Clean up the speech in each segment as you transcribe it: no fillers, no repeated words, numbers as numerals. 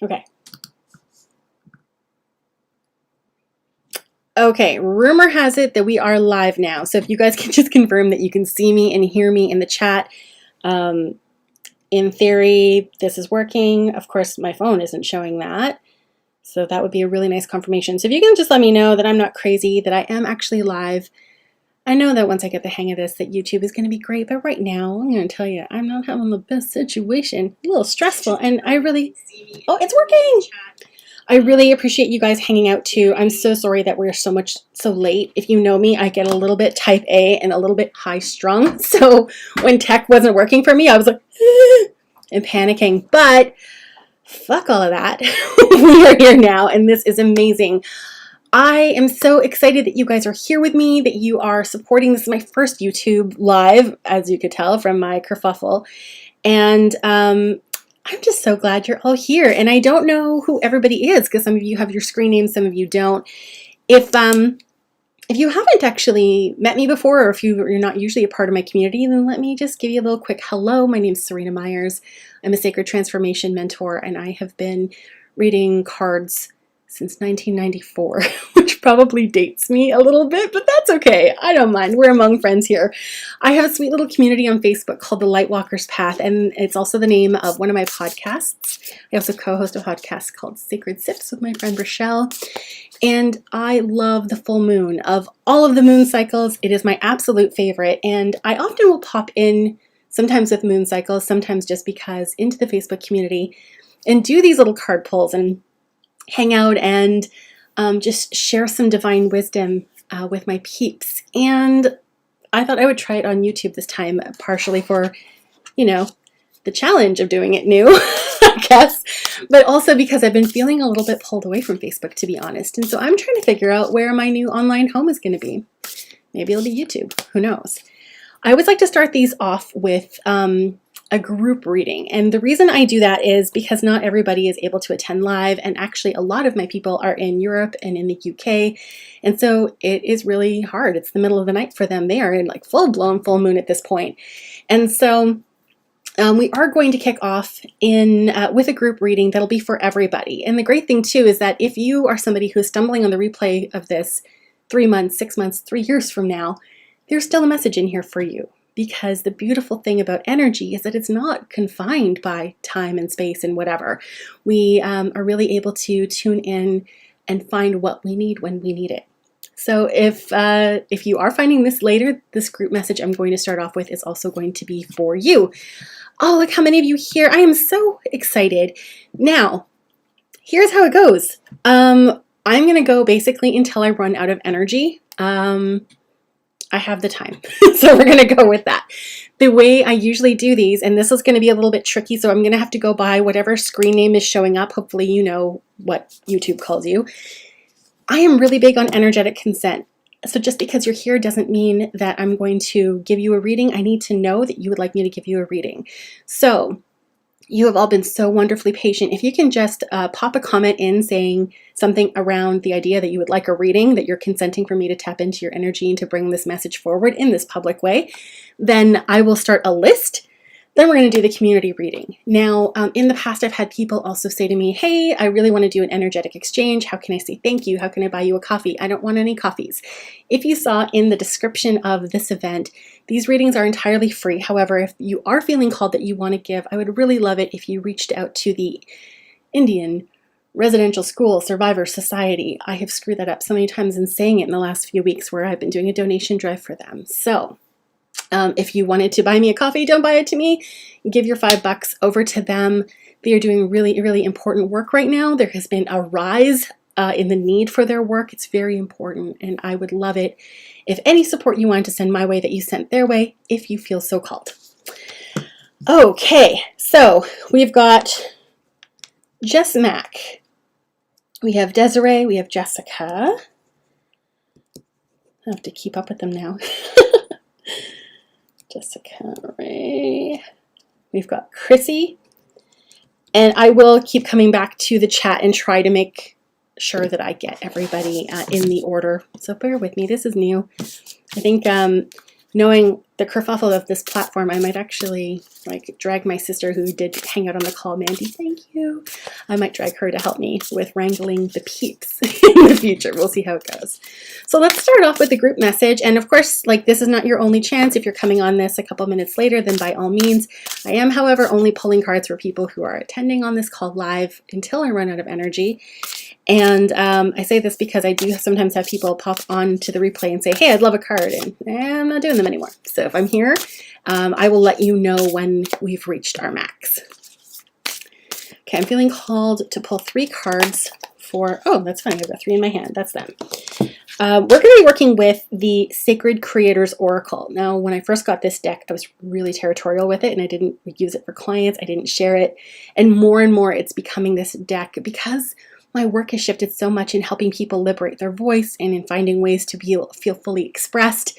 Okay. Okay, rumor has it that we are live now. So if you guys can just confirm that you can see me and hear me in the chat. In theory, this is working. Of course, my phone isn't showing that. So that would be a really nice confirmation. So if you can just let me know that I'm not crazy, that I am actually live. I know that once I get the hang of this, that YouTube is going to be great. But right now, I'm going to tell you, I'm not having the best situation. A little stressful. And I really... Oh, it's working! I really appreciate you guys hanging out too. I'm so sorry that we're so late. If you know me, I get a little bit type A and a little bit high strung. So when tech wasn't working for me, I was like, and panicking. But fuck all of that. We are here now, and this is amazing. I am so excited that you guys are here with me, that you are supporting. This is my first YouTube live, as you could tell from my kerfuffle. And I'm just so glad you're all here. And I don't know who everybody is, because some of you have your screen names, some of you don't. If you haven't actually met me before, or if you're not usually a part of my community, then let me just give you a little quick hello. My name is Seryna Myers. I'm a sacred transformation mentor, and I have been reading cards since 1994, which probably dates me a little bit, but that's okay. I don't mind. We're among friends here. I have a sweet little community on Facebook called the Lightwalker's Path, and it's also the name of one of my podcasts. I also co-host a podcast called Sacred Sips with my friend Rochelle, and I love the full moon. Of all of the moon cycles, it is my absolute favorite, and I often will pop in, sometimes with moon cycles, sometimes just because, into the Facebook community and do these little card pulls and hang out and just share some divine wisdom with my peeps. And I thought I would try it on YouTube this time, partially for, you know, the challenge of doing it new, I guess, but also because I've been feeling a little bit pulled away from Facebook, to be honest. And so I'm trying to figure out where my new online home is going to be. Maybe it'll be YouTube. Who knows? I always like to start these off with a group reading. And the reason I do that is because not everybody is able to attend live. And actually, a lot of my people are in Europe and in the UK. And so it is really hard. It's the middle of the night for them. They are in like full-blown full moon at this point. And so we are going to kick off with a group reading that'll be for everybody. And the great thing too is that if you are somebody who is stumbling on the replay of this 3 months, 6 months, 3 years from now, there's still a message in here for you. Because the beautiful thing about energy is that it's not confined by time and space and whatever. We are really able to tune in and find what we need when we need it. So if you are finding this later, this group message I'm going to start off with is also going to be for you. Oh, look how many of you here. I am so excited. Now, here's how it goes. I'm going to go basically until I run out of energy. I have the time, so we're going to go with that. The way I usually do these, and this is going to be a little bit tricky, so I'm going to have to go by whatever screen name is showing up. Hopefully you know what YouTube calls you. I am really big on energetic consent. So just because you're here doesn't mean that I'm going to give you a reading. I need to know that you would like me to give you a reading. So you have all been so wonderfully patient. If you can just pop a comment in saying something around the idea that you would like a reading, that you're consenting for me to tap into your energy and to bring this message forward in this public way, then I will start a list. Then we're going to do the community reading. Now, in the past, I've had people also say to me, hey, I really want to do an energetic exchange. How can I say thank you? How can I buy you a coffee? I don't want any coffees. If you saw in the description of this event, these readings are entirely free. However, if you are feeling called that you want to give, I would really love it if you reached out to the Indian Residential School Survivor Society. I have screwed that up so many times in saying it in the last few weeks, where I've been doing a donation drive for them. So if you wanted to buy me a coffee, don't buy it to me. Give your $5 over to them. They are doing really, really important work right now. There has been a rise in the need for their work. It's very important, and I would love it if any support you want to send my way that you sent their way, if you feel so called. Okay, so we've got Jess Mack. We have Desiree. We have Jessica. I have to keep up with them now. Jessica, Ray. We've got Chrissy. And I will keep coming back to the chat and try to make sure that I get everybody in the order. So bear with me. This is new. I think knowing the kerfuffle of this platform, I might actually like drag my sister who did hang out on the call, Mandy, thank you. I might drag her to help me with wrangling the peeps in the future. We'll see how it goes. So let's start off with the group message. And of course, like this is not your only chance. If you're coming on this a couple minutes later, then by all means, I am, however, only pulling cards for people who are attending on this call live until I run out of energy. And I say this because I do sometimes have people pop on to the replay and say, hey, I'd love a card, and I'm not doing them anymore. So if I'm here, I will let you know when we've reached our max. Okay, I'm feeling called to pull 3 cards for, oh, that's funny, I've got 3 in my hand, that's them. We're going to be working with the Sacred Creators Oracle. Now, when I first got this deck, I was really territorial with it, and I didn't use it for clients, I didn't share it, and more it's becoming this deck because my work has shifted so much in helping people liberate their voice and in finding ways to feel fully expressed.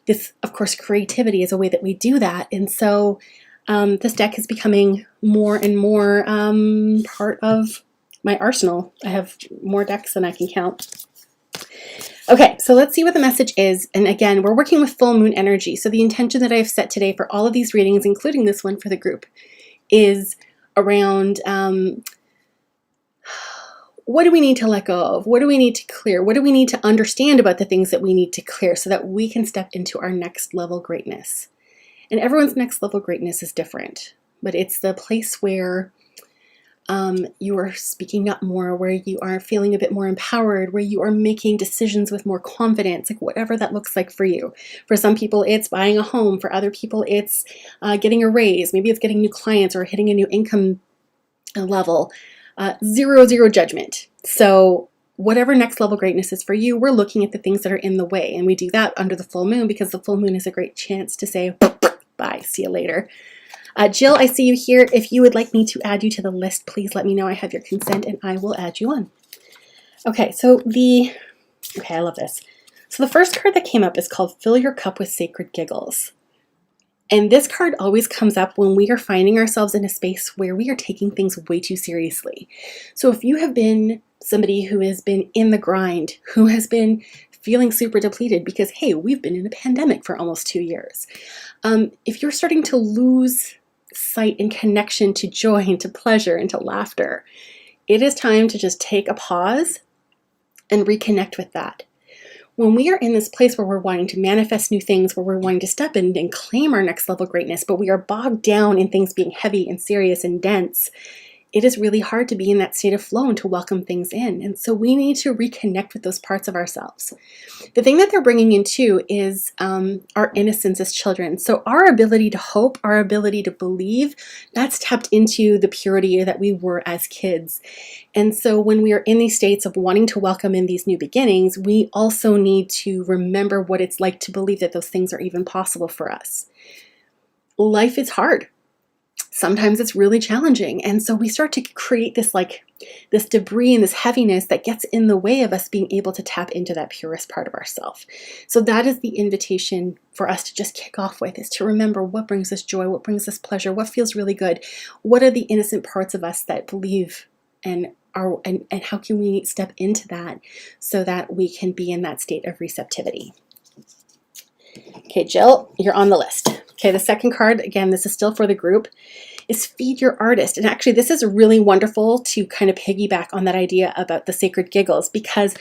This, of course, creativity is a way that we do that. And so this deck is becoming more and more part of my arsenal. I have more decks than I can count. Okay, so let's see what the message is. And again, we're working with full moon energy. So the intention that I have set today for all of these readings, including this one for the group, is around what do we need to let go of? What do we need to clear? What do we need to understand about the things that we need to clear so that we can step into our next level greatness? And everyone's next level greatness is different, but it's the place where you are speaking up more, where you are feeling a bit more empowered, where you are making decisions with more confidence, like whatever that looks like for you. For some people, it's buying a home. For other people, it's getting a raise. Maybe it's getting new clients or hitting a new income level. Zero judgment. So whatever next level greatness is for you, we're looking at the things that are in the way. And we do that under the full moon because the full moon is a great chance to say, bye, see you later. Jill, I see you here. If you would like me to add you to the list, please let me know. I have your consent and I will add you on. Okay, I love this. So the first card that came up is called Fill Your Cup with Sacred Giggles. And this card always comes up when we are finding ourselves in a space where we are taking things way too seriously. So if you have been somebody who has been in the grind, who has been feeling super depleted because, hey, we've been in a pandemic for almost 2 years. If you're starting to lose sight and connection to joy and to pleasure and to laughter, it is time to just take a pause and reconnect with that. When we are in this place where we're wanting to manifest new things, where we're wanting to step in and claim our next level greatness, but we are bogged down in things being heavy and serious and dense, it is really hard to be in that state of flow and to welcome things in. And so we need to reconnect with those parts of ourselves. The thing that they're bringing in too is our innocence as children. So our ability to hope, our ability to believe, that's tapped into the purity that we were as kids. And so when we are in these states of wanting to welcome in these new beginnings, we also need to remember what it's like to believe that those things are even possible for us. Life is hard. Sometimes it's really challenging. And so we start to create this debris and this heaviness that gets in the way of us being able to tap into that purest part of ourselves. So that is the invitation for us to just kick off with, is to remember what brings us joy, what brings us pleasure, what feels really good, what are the innocent parts of us that believe and how can we step into that so that we can be in that state of receptivity. Okay, Jill, you're on the list. Okay, the second card, again, this is still for the group, is Feed Your Artist. And actually, this is really wonderful to kind of piggyback on that idea about the sacred giggles, because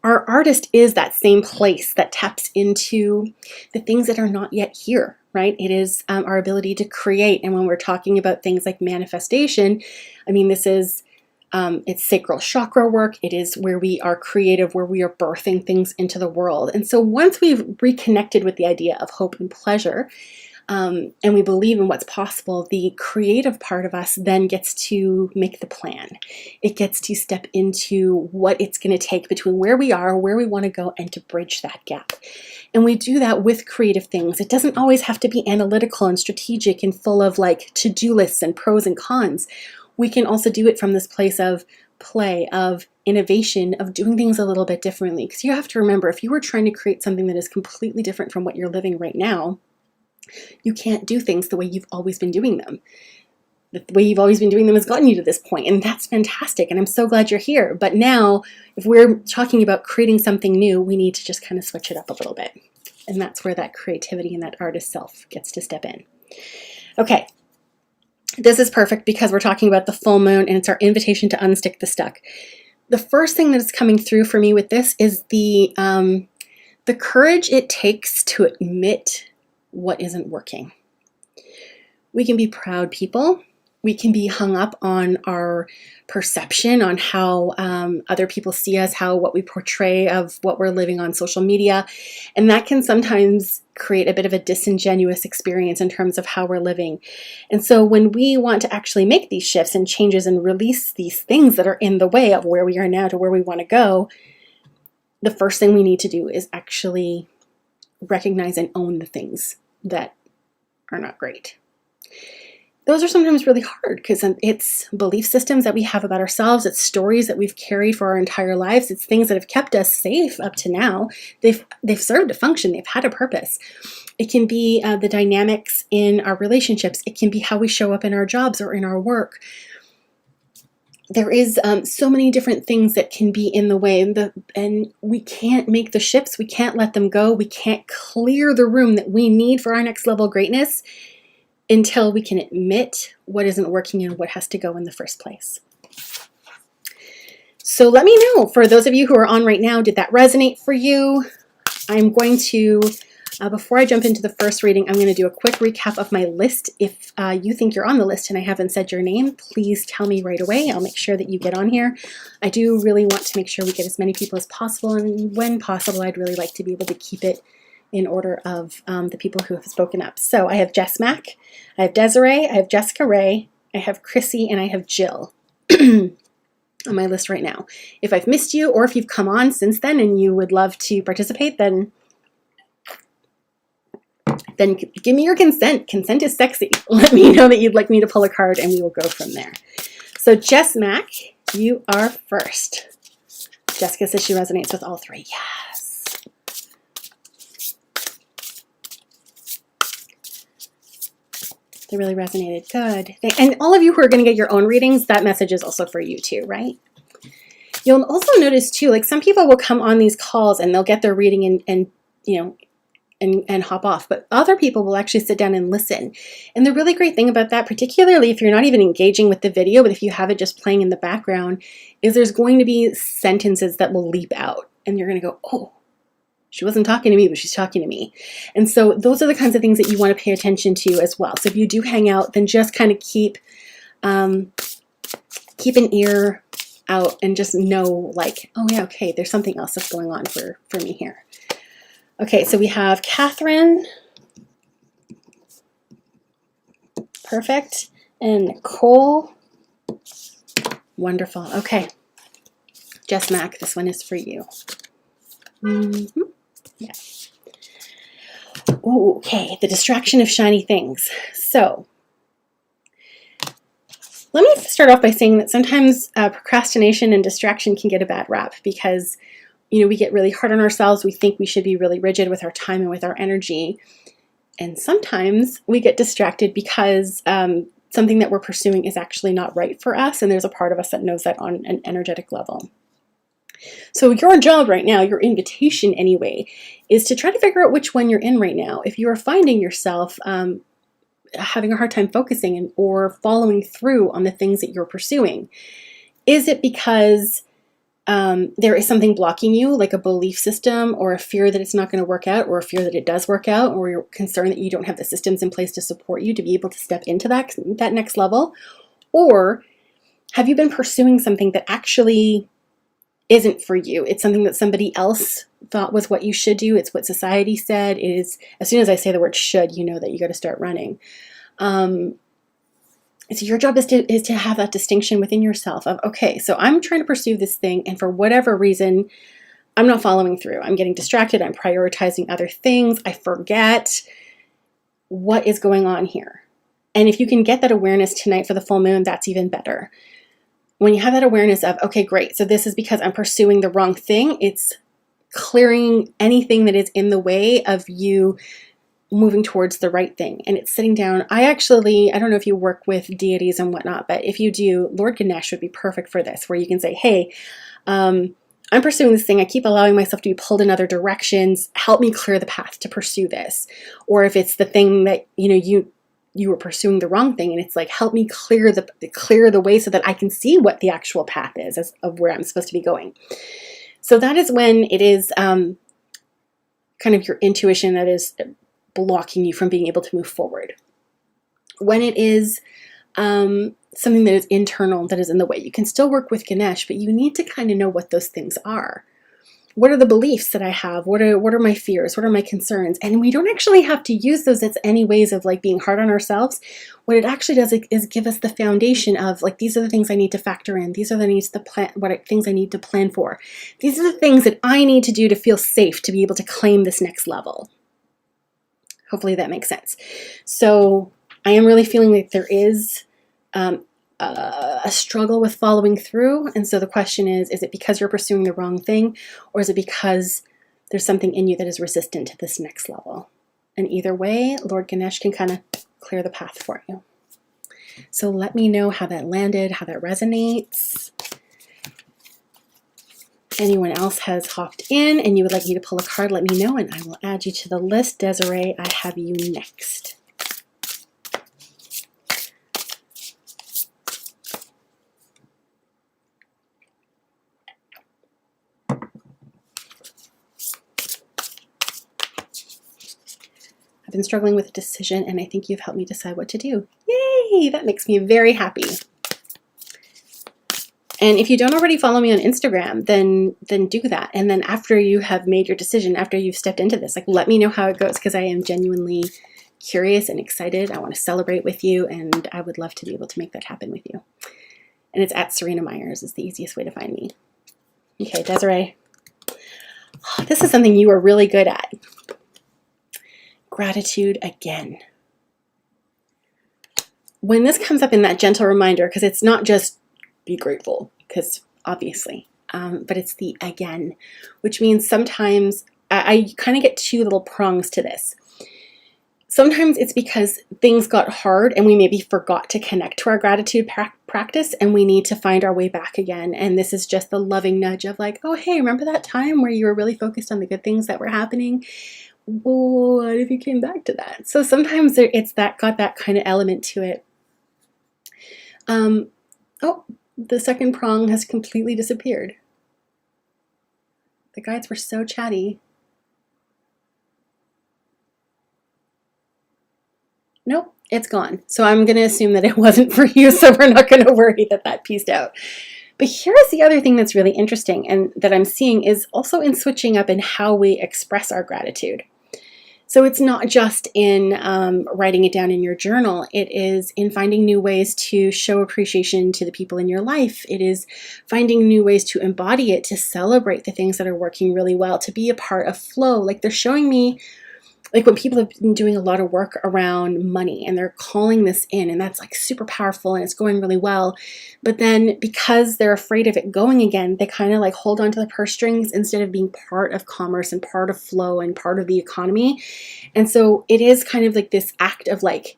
our artist is that same place that taps into the things that are not yet here, right? It is our ability to create. And when we're talking about things like manifestation, I mean, this is it's sacral chakra work. It is where we are creative, where we are birthing things into the world. And so once we've reconnected with the idea of hope and pleasure, and we believe in what's possible, the creative part of us then gets to make the plan. It gets to step into what it's going to take between where we are, where we want to go, and to bridge that gap. And we do that with creative things. It doesn't always have to be analytical and strategic and full of like to-do lists and pros and cons. We can also do it from this place of play, of innovation, of doing things a little bit differently. Because you have to remember, if you were trying to create something that is completely different from what you're living right now, you can't do things the way you've always been doing them. The way you've always been doing them has gotten you to this point, and that's fantastic, and I'm so glad you're here. But now, if we're talking about creating something new, we need to just kind of switch it up a little bit. And that's where that creativity and that artist self gets to step in. Okay, this is perfect because we're talking about the full moon and it's our invitation to unstick the stuck. The first thing that is coming through for me with this is the courage it takes to admit what isn't working. We can be proud people. We can be hung up on our perception, on how other people see us, what we portray of what we're living on social media. And that can sometimes create a bit of a disingenuous experience in terms of how we're living. And so when we want to actually make these shifts and changes and release these things that are in the way of where we are now to where we want to go, the first thing we need to do is actually recognize and own the things that are not great. Those are sometimes really hard because it's belief systems that we have about ourselves. It's stories that we've carried for our entire lives. It's things that have kept us safe up to now. They've served a function. They've had a purpose. It can be the dynamics in our relationships. It can be how we show up in our jobs or in our work. There is so many different things that can be in the way, and we can't make the shifts. We can't let them go. We can't clear the room that we need for our next level greatness until we can admit what isn't working and what has to go in the first place. So let me know, for those of you who are on right now, did that resonate for you? I'm going to, before I jump into the first reading, I'm going to do a quick recap of my list. If you think you're on the list and I haven't said your name, please tell me right away. I'll make sure that you get on here. I do really want to make sure we get as many people as possible, and when possible, I'd really like to be able to keep it in order of the people who have spoken up. So I have Jess Mack, I have Desiree, I have Jessica Ray, I have Chrissy, and I have Jill on my list right now. If I've missed you, or if you've come on since then and you would love to participate, then give me your consent. Consent is sexy. Let me know that you'd like me to pull a card and we will go from there. So Jess Mack, you are first. Jessica says she resonates with all three. Yes. They really resonated. Good. And all of you who are going to get your own readings, that message is also for you too, right? You'll also notice too, like some people will come on these calls and they'll get their reading and hop off, but other people will actually sit down and listen. And the really great thing about that, particularly if you're not even engaging with the video, but if you have it just playing in the background, is there's going to be sentences that will leap out and you're going to go, oh, she wasn't talking to me, but she's talking to me. And so those are the kinds of things that you want to pay attention to as well. So if you do hang out, then just kind of keep an ear out and just know, like, oh yeah, okay, there's something else that's going on for me here. Okay, so we have Katherine. Perfect. And Nicole. Wonderful. Okay. Jess Mack, this one is for you. Mm-hmm. Yeah. Ooh, okay, the distraction of shiny things. So let me start off by saying that sometimes procrastination and distraction can get a bad rap because, you know, we get really hard on ourselves. We think we should be really rigid with our time and with our energy. And sometimes we get distracted because something that we're pursuing is actually not right for us. And there's a part of us that knows that on an energetic level. So your job right now, your invitation anyway, is to try to figure out which one you're in right now. If you are finding yourself having a hard time focusing or following through on the things that you're pursuing, is it because there is something blocking you, like a belief system or a fear that it's not going to work out, or a fear that it does work out, or you're concerned that you don't have the systems in place to support you to be able to step into that next level? Or have you been pursuing something that actually isn't for you? It's something that somebody else thought was what you should do. It's what society said. It is, as soon as I say the word should, you know that you got to start running. So your job is to have that distinction within yourself of, okay, so I'm trying to pursue this thing, and for whatever reason, I'm not following through. I'm getting distracted. I'm prioritizing other things. I forget what is going on here. And if you can get that awareness tonight for the full moon, that's even better. When you have that awareness of, okay, great, so this is because I'm pursuing the wrong thing, it's clearing anything that is in the way of you moving towards the right thing. And it's sitting down. I don't know if you work with deities and whatnot, but if you do, Lord Ganesh would be perfect for this, where you can say, hey, I'm pursuing this thing. I keep allowing myself to be pulled in other directions. Help me clear the path to pursue this. Or if it's the thing that, you were pursuing the wrong thing, and it's like, help me clear the way so that I can see what the actual path is of where I'm supposed to be going. So that is when it is kind of your intuition that is blocking you from being able to move forward. When it is something that is internal, that is in the way, you can still work with Ganesh, but you need to kind of know what those things are. What are the beliefs that I have? What are my fears? What are my concerns? And we don't actually have to use those as any ways of like being hard on ourselves. What it actually does is give us the foundation of like, these are the things I need to factor in. These are the things I need to plan for. These are the things that I need to do to feel safe to be able to claim this next level. Hopefully that makes sense. So I am really feeling like there is a struggle with following through. And so the question is it because you're pursuing the wrong thing, or is it because there's something in you that is resistant to this next level? And either way, Lord Ganesh can kind of clear the path for you. So let me know how that landed, how that resonates. Anyone else has hopped in and you would like me to pull a card, let me know and I will add you to the list. Desiree, I have you next. I've been struggling with a decision and I think you've helped me decide what to do. Yay! That makes me very happy. And if you don't already follow me on Instagram, then do that. And then after you have made your decision, after you've stepped into this, like let me know how it goes, because I am genuinely curious and excited. I want to celebrate with you and I would love to be able to make that happen with you. And it's at Seryna Myers is the easiest way to find me. Okay, Desiree. Oh, this is something you are really good at. Gratitude again. When this comes up in that gentle reminder, because it's not just be grateful, because obviously, but it's the again, which means sometimes I kind of get two little prongs to this. Sometimes it's because things got hard and we maybe forgot to connect to our gratitude practice and we need to find our way back again. And this is just the loving nudge of like, oh, hey, remember that time where you were really focused on the good things that were happening? What if you came back to that? So sometimes it's got that kind of element to it. Oh, the second prong has completely disappeared. The guides were so chatty. Nope, it's gone. So I'm going to assume that it wasn't for you, so we're not going to worry that pieced out. But here's the other thing that's really interesting and that I'm seeing is also in switching up in how we express our gratitude. So it's not just in writing it down in your journal. It is in finding new ways to show appreciation to the people in your life. It is finding new ways to embody it, to celebrate the things that are working really well, to be a part of flow. Like they're showing me, like when people have been doing a lot of work around money and they're calling this in and that's like super powerful and it's going really well. But then because they're afraid of it going again, they kind of like hold on to the purse strings instead of being part of commerce and part of flow and part of the economy. And so it is kind of like this act of like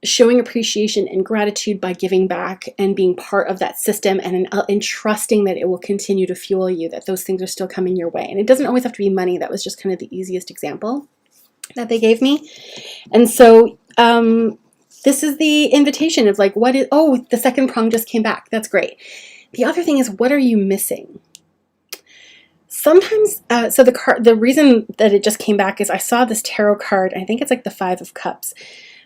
showing appreciation and gratitude by giving back and being part of that system and trusting that it will continue to fuel you, that those things are still coming your way. And it doesn't always have to be money. That was just kind of the easiest example that they gave me. And so this is the invitation of like, the second prong just came back. That's great. The other thing is, what are you missing? Sometimes, so the reason that it just came back is I saw this tarot card. I think it's like the 5 of Cups.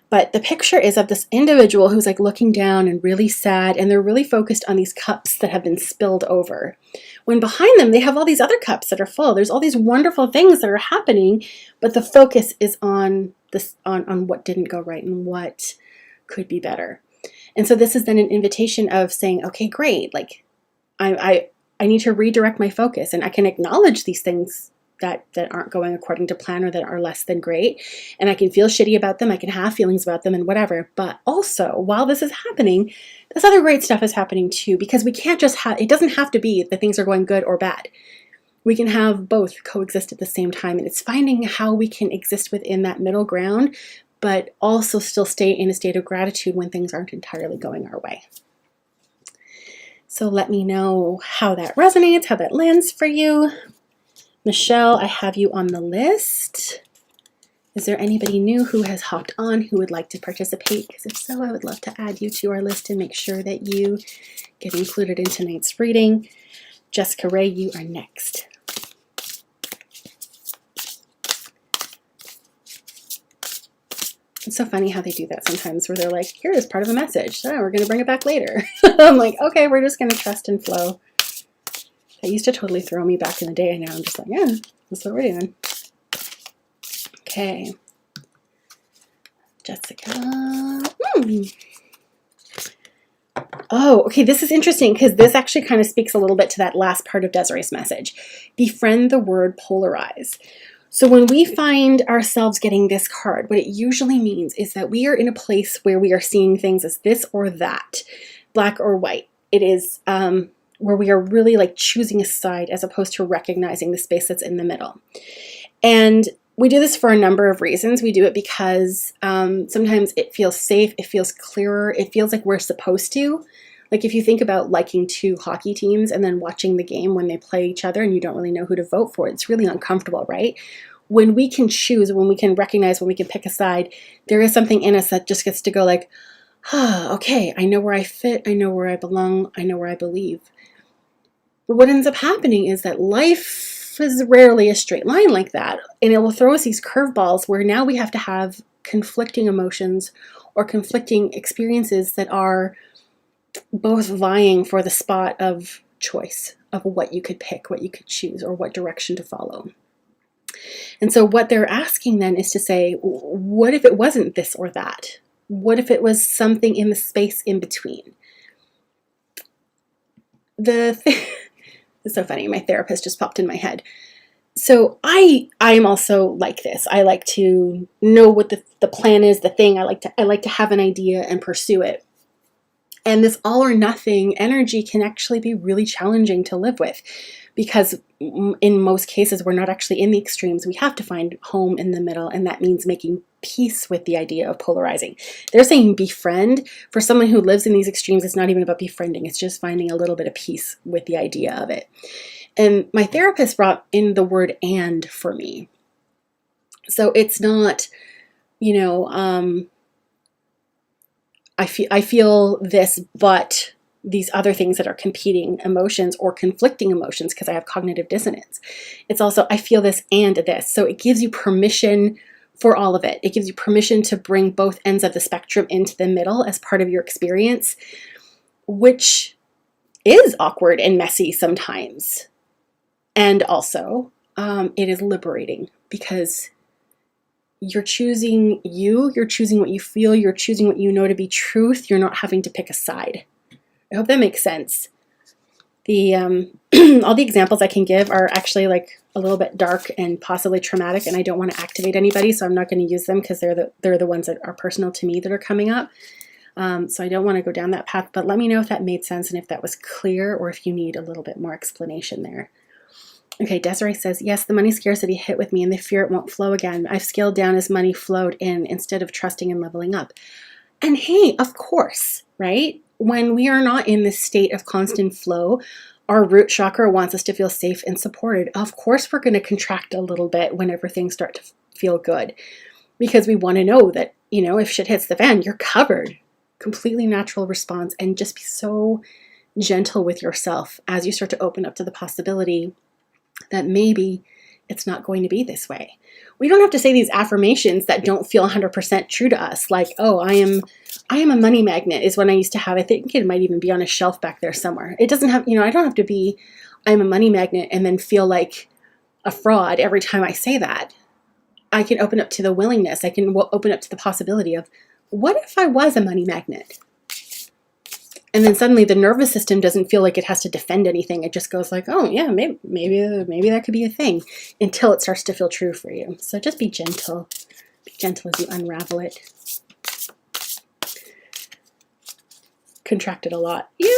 But the picture is of this individual who's like looking down and really sad, and they're really focused on these cups that have been spilled over. When behind them, they have all these other cups that are full. There's all these wonderful things that are happening, but the focus is on this, on what didn't go right and what could be better. And so this is then an invitation of saying, okay, great. Like I need to redirect my focus, and I can acknowledge these things that aren't going according to plan or that are less than great. And I can feel shitty about them. I can have feelings about them and whatever. But also, while this is happening, this other great stuff is happening too, because we can't just it doesn't have to be that things are going good or bad. We can have both coexist at the same time. And it's finding how we can exist within that middle ground, but also still stay in a state of gratitude when things aren't entirely going our way. So let me know how that resonates, how that lands for you. Michelle, I have you on the list. Is there anybody new who has hopped on who would like to participate? Because if so, I would love to add you to our list and make sure that you get included in tonight's reading. Jessica Ray, you are next. It's so funny how they do that sometimes where they're like, here is part of a message. Oh, we're going to bring it back later. I'm like, okay, we're just going to trust and flow. That used to totally throw me back in the day. And now I'm just like, yeah, that's what we're doing. Okay. Jessica. Oh, okay, this is interesting because this actually kind of speaks a little bit to that last part of Desiree's message. Befriend the word polarize. So when we find ourselves getting this card, what it usually means is that we are in a place where we are seeing things as this or that, black or white. It is where we are really like choosing a side as opposed to recognizing the space that's in the middle. And we do this for a number of reasons. We do it because sometimes it feels safe, it feels clearer, it feels like we're supposed to. Like if you think about liking two hockey teams and then watching the game when they play each other and you don't really know who to vote for, it's really uncomfortable, right? When we can choose, when we can recognize, when we can pick a side, there is something in us that just gets to go like, okay, I know where I fit, I know where I belong, I know where I believe. But what ends up happening is that life is rarely a straight line like that. And it will throw us these curveballs where now we have to have conflicting emotions or conflicting experiences that are both vying for the spot of choice of what you could pick, what you could choose, or what direction to follow. And so what they're asking then is to say, what if it wasn't this or that? What if it was something in the space in between? It's so funny. My therapist just popped in my head. So I am also like this. I like to know what the plan is, the thing. I like to have an idea and pursue it. And this all or nothing energy can actually be really challenging to live with because in most cases, we're not actually in the extremes. We have to find home in the middle, and that means making peace with the idea of polarizing. They're saying befriend. For someone who lives in these extremes, it's not even about befriending. It's just finding a little bit of peace with the idea of it. And my therapist brought in the word and for me. So it's not, I feel this, but these other things that are competing emotions or conflicting emotions because I have cognitive dissonance. It's also, I feel this and this. So it gives you permission for all of it. It gives you permission to bring both ends of the spectrum into the middle as part of your experience, which is awkward and messy sometimes. And also, it is liberating because you're choosing you're choosing what you feel, you're choosing what you know to be truth. You're not having to pick a side. I hope that makes sense. The all the examples I can give are actually like a little bit dark and possibly traumatic, and I don't want to activate anybody, so I'm not going to use them because they're the ones that are personal to me that are coming up. So I don't want to go down that path, but let me know if that made sense and if that was clear or if you need a little bit more explanation there. Okay, Desiree says, yes, the money scarcity hit with me and the fear it won't flow again. I've scaled down as money flowed in instead of trusting and leveling up. And hey, of course, right? When we are not in this state of constant flow, our root chakra wants us to feel safe and supported. Of course, we're going to contract a little bit whenever things start to feel good because we want to know that, if shit hits the fan, you're covered. Completely natural response, and just be so gentle with yourself as you start to open up to the possibility that maybe it's not going to be this way. We don't have to say these affirmations that don't feel 100% true to us. Like, oh, I am a money magnet is one I used to have. I think it might even be on a shelf back there somewhere. It doesn't have, I don't have to be, I'm a money magnet and then feel like a fraud every time I say that. I can open up to the willingness. I can open up to the possibility of, what if I was a money magnet? And then suddenly the nervous system doesn't feel like it has to defend anything. It just goes like, oh yeah, maybe that could be a thing, until it starts to feel true for you. So just be gentle. Be gentle as you unravel it. Contracted a lot. Yeah.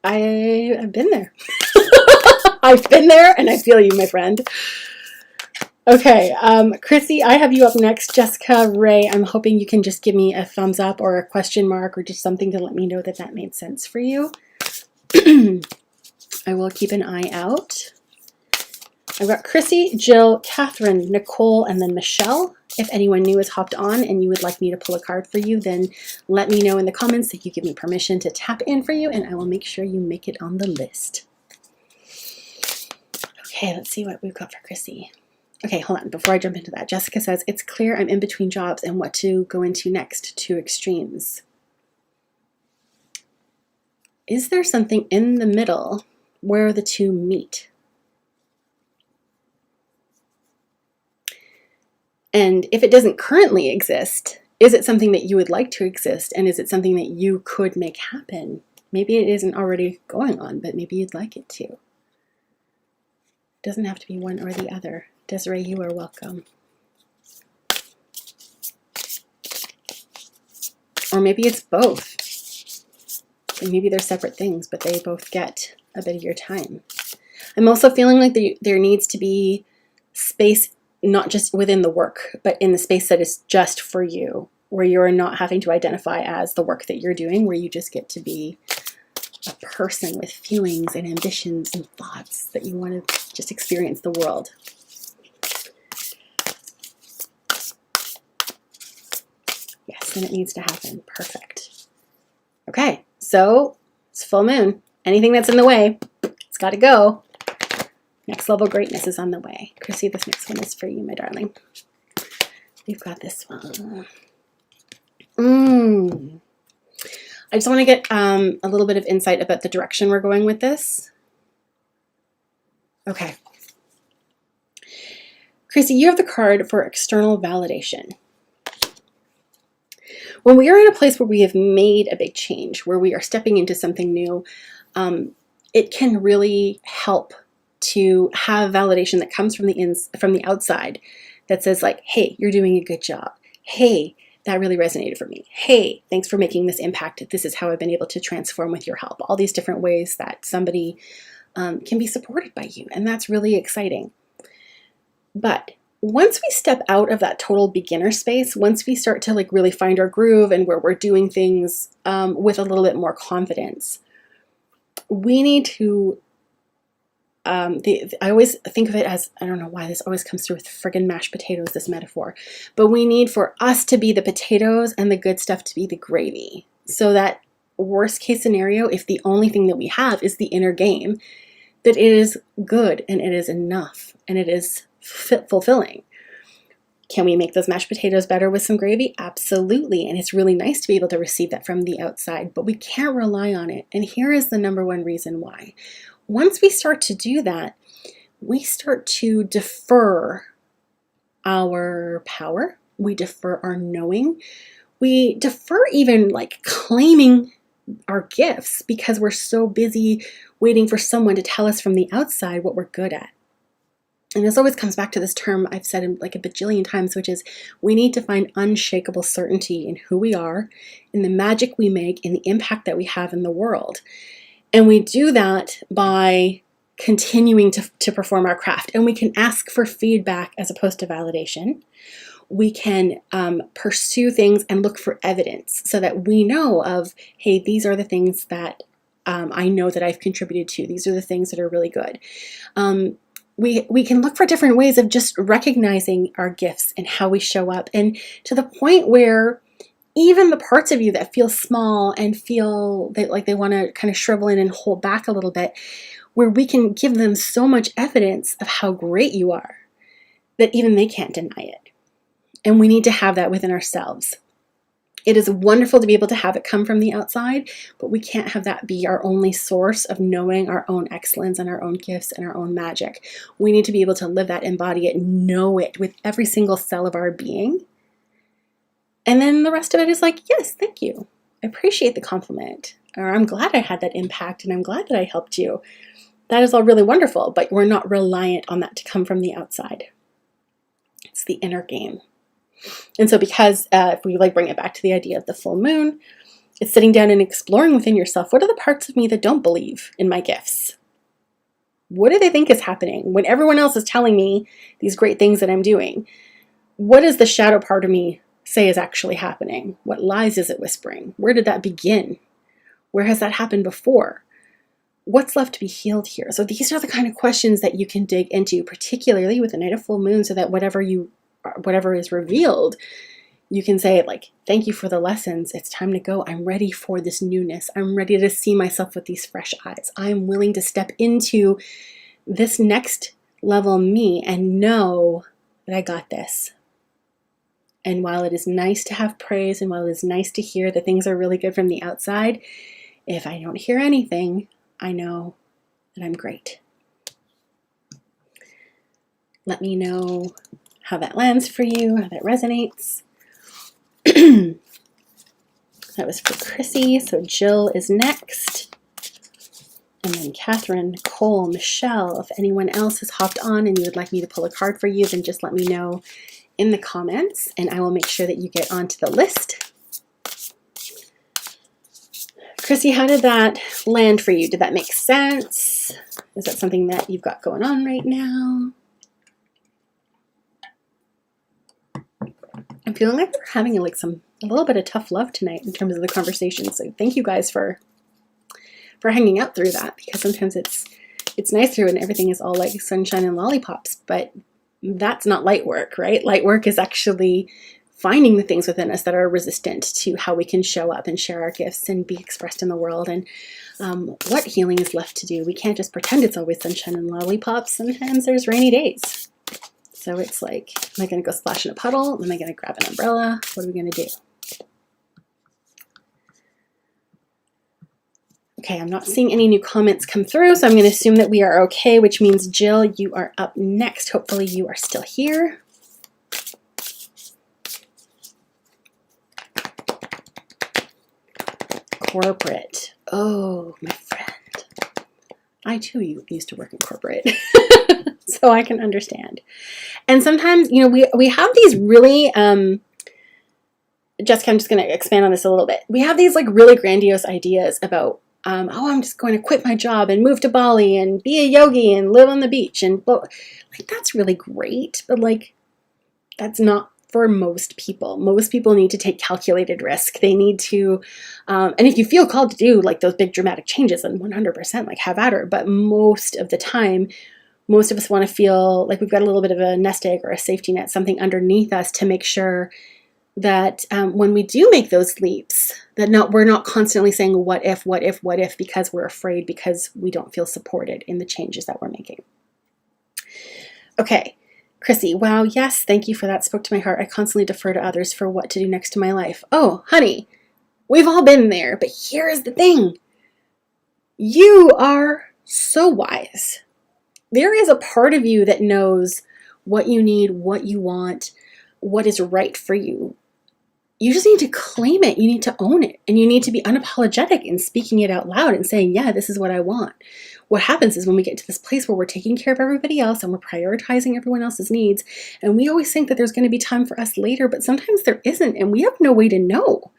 I've been there. I've been there and I feel you, my friend. Okay, Chrissy, I have you up next. Jessica, Ray, I'm hoping you can just give me a thumbs up or a question mark or just something to let me know that that made sense for you. I will keep an eye out. I've got Chrissy, Jill, Catherine, Nicole, and then Michelle. If anyone new has hopped on and you would like me to pull a card for you, then let me know in the comments that you give me permission to tap in for you, and I will make sure you make it on the list. Okay, let's see what we've got for Chrissy. Okay, hold on. Before I jump into that, Jessica says, it's clear I'm in between jobs and what to go into next, two extremes. Is there something in the middle where the two meet? And if it doesn't currently exist, is it something that you would like to exist? And is it something that you could make happen? Maybe it isn't already going on, but maybe you'd like it to. It doesn't have to be one or the other. Desiree, you are welcome. Or maybe it's both. And maybe they're separate things, but they both get a bit of your time. I'm also feeling like there needs to be space, not just within the work, but in the space that is just for you, where you're not having to identify as the work that you're doing, where you just get to be a person with feelings and ambitions and thoughts that you want to just experience the world. Yes, and it needs to happen. Perfect. Okay, so it's full moon. Anything that's in the way, it's got to go. Next level greatness is on the way. Chrissy, this next one is for you, my darling. We've got this one. I just want to get a little bit of insight about the direction we're going with this. Okay. Chrissy, you have the card for external validation. When we are in a place where we have made a big change, where we are stepping into something new, it can really help to have validation that comes from the outside that says like, hey, you're doing a good job. Hey, that really resonated for me. Hey, thanks for making this impact. This is how I've been able to transform with your help. All these different ways that somebody can be supported by you. And that's really exciting. But once we step out of that total beginner space, once we start to like really find our groove and where we're doing things with a little bit more confidence, we need to I always think of it as, I don't know why this always comes through with friggin' mashed potatoes, this metaphor, but we need for us to be the potatoes and the good stuff to be the gravy. So that worst case scenario, if the only thing that we have is the inner game, that it is good and it is enough and it is fulfilling. Can we make those mashed potatoes better with some gravy? Absolutely. And it's really nice to be able to receive that from the outside, but we can't rely on it. And here is the number one reason why. Once we start to do that, we start to defer our power. We defer our knowing. We defer even like claiming our gifts because we're so busy waiting for someone to tell us from the outside what we're good at. And this always comes back to this term I've said like a bajillion times, which is we need to find unshakable certainty in who we are, in the magic we make, in the impact that we have in the world. And we do that by continuing to perform our craft. And we can ask for feedback as opposed to validation. We can pursue things and look for evidence so that we know of, hey, these are the things that I know that I've contributed to. These are the things that are really good. We can look for different ways of just recognizing our gifts and how we show up. And to the point where even the parts of you that feel small and feel that like they want to kind of shrivel in and hold back a little bit, where we can give them so much evidence of how great you are that even they can't deny it. And we need to have that within ourselves. It is wonderful to be able to have it come from the outside, but we can't have that be our only source of knowing our own excellence and our own gifts and our own magic. We need to be able to live that, embody it, know it with every single cell of our being. And then the rest of it is like, yes, thank you. I appreciate the compliment. Or I'm glad I had that impact and I'm glad that I helped you. That is all really wonderful, but we're not reliant on that to come from the outside. It's the inner game. And so because if we like bring it back to the idea of the full moon, it's sitting down and exploring within yourself, what are the parts of me that don't believe in my gifts? What do they think is happening? When everyone else is telling me these great things that I'm doing, what does the shadow part of me say is actually happening? What lies is it whispering? Where did that begin? Where has that happened before? What's left to be healed here? So these are the kind of questions that you can dig into, particularly with the night of full moon, so that whatever is revealed, you can say, like, thank you for the lessons. It's time to go. I'm ready for this newness. I'm ready to see myself with these fresh eyes. I'm willing to step into this next level me and know that I got this. And while it is nice to have praise, and while it is nice to hear that things are really good from the outside, if I don't hear anything, I know that I'm great. Let me know how that lands for you, how that resonates. That was for Chrissy. So Jill is next. And then Catherine, Nicole, Michelle. If anyone else has hopped on and you would like me to pull a card for you, then just let me know in the comments and I will make sure that you get onto the list. Chrissy, how did that land for you? Did that make sense? Is that something that you've got going on right now? I'm feeling like we're having a little bit of tough love tonight in terms of the conversation. So thank you guys for hanging out through that, because sometimes it's nice through and everything is all like sunshine and lollipops, but that's not light work, right? Light work is actually finding the things within us that are resistant to how we can show up and share our gifts and be expressed in the world. And what healing is left to do. We can't just pretend it's always sunshine and lollipops. Sometimes there's rainy days. So it's like, am I going to go splash in a puddle? Am I going to grab an umbrella? What are we going to do? Okay, I'm not seeing any new comments come through, so I'm going to assume that we are okay, which means Jill, you are up next. Hopefully you are still here. Corporate. Oh, my friend. I too used to work in corporate. So I can understand. And sometimes, you know, we have these really, Jessica, I'm just going to expand on this a little bit. We have these like really grandiose ideas about, oh, I'm just going to quit my job and move to Bali and be a yogi and live on the beach. And like, that's really great. But like, that's not for most people. Most people need to take calculated risk. They need to, and if you feel called to do like those big dramatic changes, then 100% like have at her. But most of the time, most of us want to feel like we've got a little bit of a nest egg or a safety net, something underneath us to make sure that when we do make those leaps, that we're not constantly saying what if, because we're afraid, because we don't feel supported in the changes that we're making. Okay, Chrissy, wow, yes, thank you for that. Spoke to my heart. I constantly defer to others for what to do next to my life. Oh, honey, we've all been there, but here's the thing. You are so wise. There is a part of you that knows what you need, what you want, what is right for you. You just need to claim it. You need to own it. And you need to be unapologetic in speaking it out loud and saying, yeah, this is what I want. What happens is when we get to this place where we're taking care of everybody else and we're prioritizing everyone else's needs, and we always think that there's going to be time for us later, but sometimes there isn't, and we have no way to know.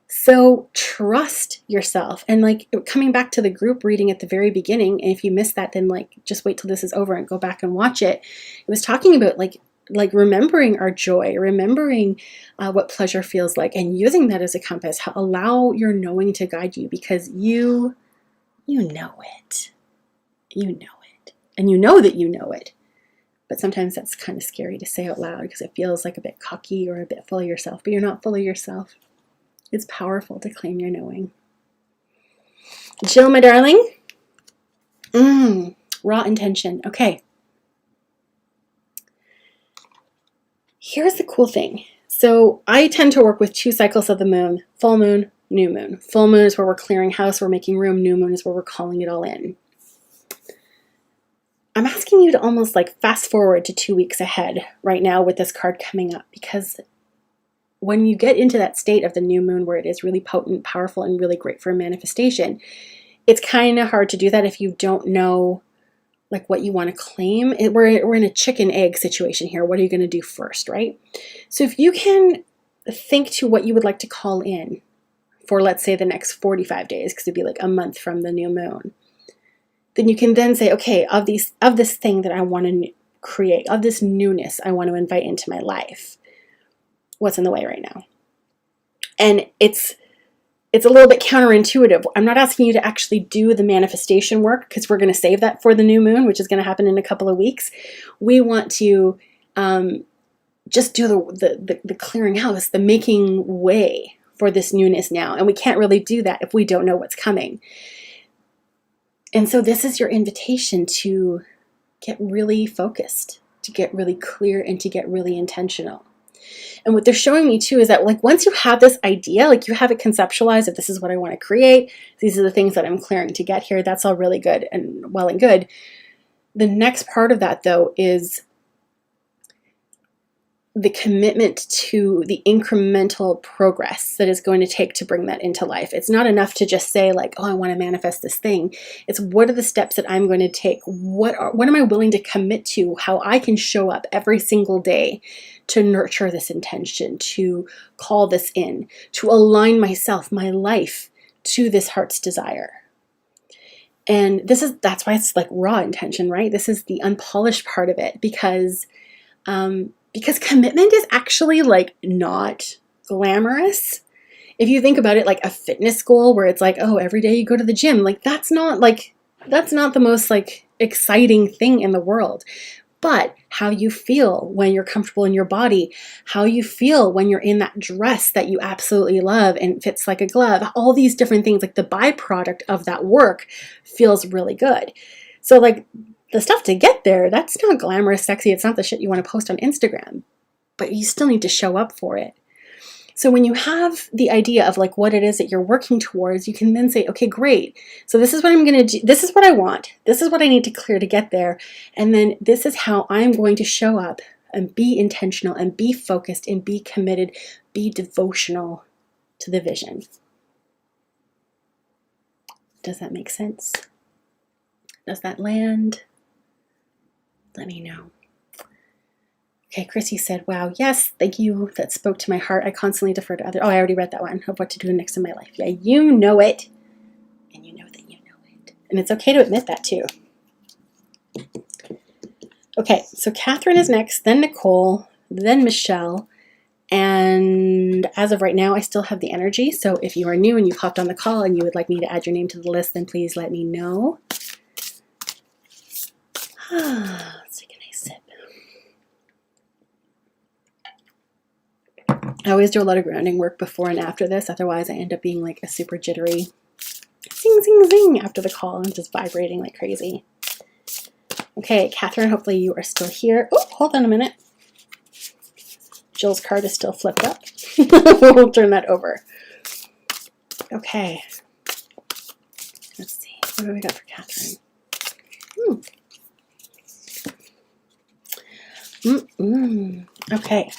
So trust yourself. And like coming back to the group reading at the very beginning, and if you missed that, then like just wait till this is over and go back and watch it. It was talking about like remembering our joy, remembering what pleasure feels like, and using that as a compass. Allow your knowing to guide you, because you know it. You know it. And you know that you know it. But sometimes that's kind of scary to say out loud because it feels like a bit cocky or a bit full of yourself, but you're not full of yourself. It's powerful to claim your knowing. Jill, my darling. Raw intention. Okay. Here's the cool thing. So I tend to work with 2 cycles of the moon, full moon, new moon. Full moon is where we're clearing house, we're making room. New moon is where we're calling it all in. I'm asking you to almost like fast forward to 2 weeks ahead right now with this card coming up, because when you get into that state of the new moon where it is really potent, powerful, and really great for manifestation, it's kind of hard to do that if you don't know like what you want to claim. We're in a chicken egg situation here. What are you going to do first, right? So if you can think to what you would like to call in for, let's say, the next 45 days, because it'd be like a month from the new moon, then you can then say, okay, of this thing that I want to create, of this newness I want to invite into my life, what's in the way right now? And it's a little bit counterintuitive. I'm not asking you to actually do the manifestation work, because we're going to save that for the new moon, which is going to happen in a couple of weeks. We want to just do the clearing house, the making way for this newness now. And we can't really do that if we don't know what's coming. And so this is your invitation to get really focused, to get really clear, and to get really intentional. And what they're showing me too is that, like, once you have this idea, like you have it conceptualized, if this is what I want to create, these are the things that I'm clearing to get here, that's all really good and well and good. The next part of that, though, is the commitment to the incremental progress that is going to take to bring that into life. It's not enough to just say, like, oh, I want to manifest this thing. It's, what are the steps that I'm going to take? What am I willing to commit to? How I can show up every single day to nurture this intention, to call this in, to align myself, my life, to this heart's desire. And that's why it's like raw intention, right? This is the unpolished part of it, because commitment is actually like not glamorous. If you think about it, like a fitness goal where it's like, oh, every day you go to the gym, like that's not the most like exciting thing in the world. But how you feel when you're comfortable in your body, how you feel when you're in that dress that you absolutely love and fits like a glove, all these different things, like the byproduct of that work feels really good. So like the stuff to get there, that's not glamorous, sexy. It's not the shit you want to post on Instagram, but you still need to show up for it. So when you have the idea of like what it is that you're working towards, you can then say, okay, great. So this is what I'm going to do. This is what I want. This is what I need to clear to get there. And then this is how I'm going to show up and be intentional and be focused and be committed, be devotional to the vision. Does that make sense? Does that land? Let me know. Okay, Chrissy said, wow, yes, thank you. That spoke to my heart. I constantly defer to others. Oh, I already read that one, of what to do next in my life. Yeah, you know it. And you know that you know it. And it's okay to admit that too. Okay, so Katherine is next, then Nicole, then Michelle. And as of right now, I still have the energy. So if you are new and you've hopped on the call and you would like me to add your name to the list, then please let me know. Let's take a nice sip. I always do a lot of grounding work before and after this. Otherwise, I end up being like a super jittery zing, zing, zing after the call and just vibrating like crazy. Okay, Katherine, hopefully you are still here. Oh, hold on a minute. Jill's card is still flipped up. We'll turn that over. Okay. Let's see. What do we got for Katherine? Okay.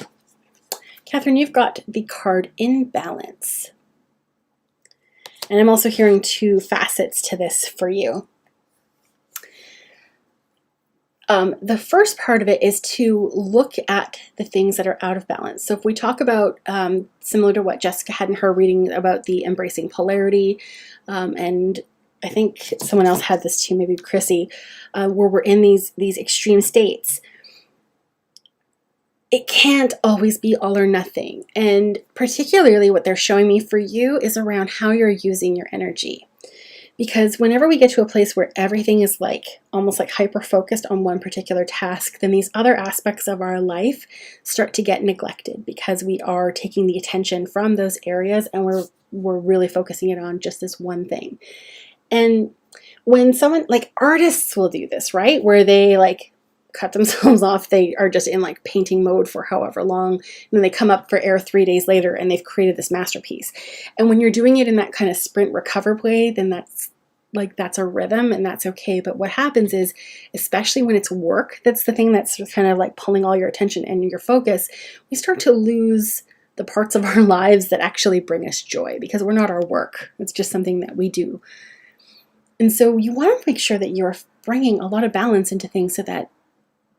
Katherine, you've got the card Imbalance. And I'm also hearing two facets to this for you. The first part of it is to look at the things that are out of balance. So if we talk about, similar to what Jessica had in her reading about the embracing polarity, and I think someone else had this too, maybe Chrissy, where we're in these extreme states, it can't always be all or nothing. And particularly what they're showing me for you is around how you're using your energy. Because whenever we get to a place where everything is like almost like hyper-focused on one particular task, then these other aspects of our life start to get neglected because we are taking the attention from those areas and we're really focusing it on just this one thing. And when someone, like artists will do this, right? Where they like cut themselves off. They are just in like painting mode for however long. And then they come up for air 3 days later and they've created this masterpiece. And when you're doing it in that kind of sprint recover way, then that's a rhythm and that's okay. But what happens is, especially when it's work, that's the thing that's kind of like pulling all your attention and your focus, we start to lose the parts of our lives that actually bring us joy because we're not our work. It's just something that we do. And so you want to make sure that you're bringing a lot of balance into things so that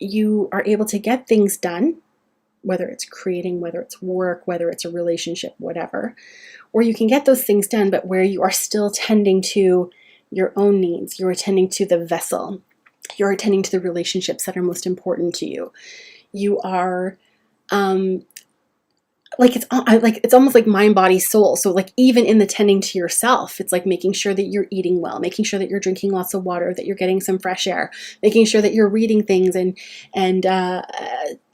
you are able to get things done, whether it's creating, whether it's work, whether it's a relationship, whatever, or you can get those things done, but where you are still tending to your own needs. You're attending to the vessel. You're attending to the relationships that are most important to you. You are it's almost like mind, body, soul. So like even in the tending to yourself, it's like making sure that you're eating well, making sure that you're drinking lots of water, that you're getting some fresh air, making sure that you're reading things and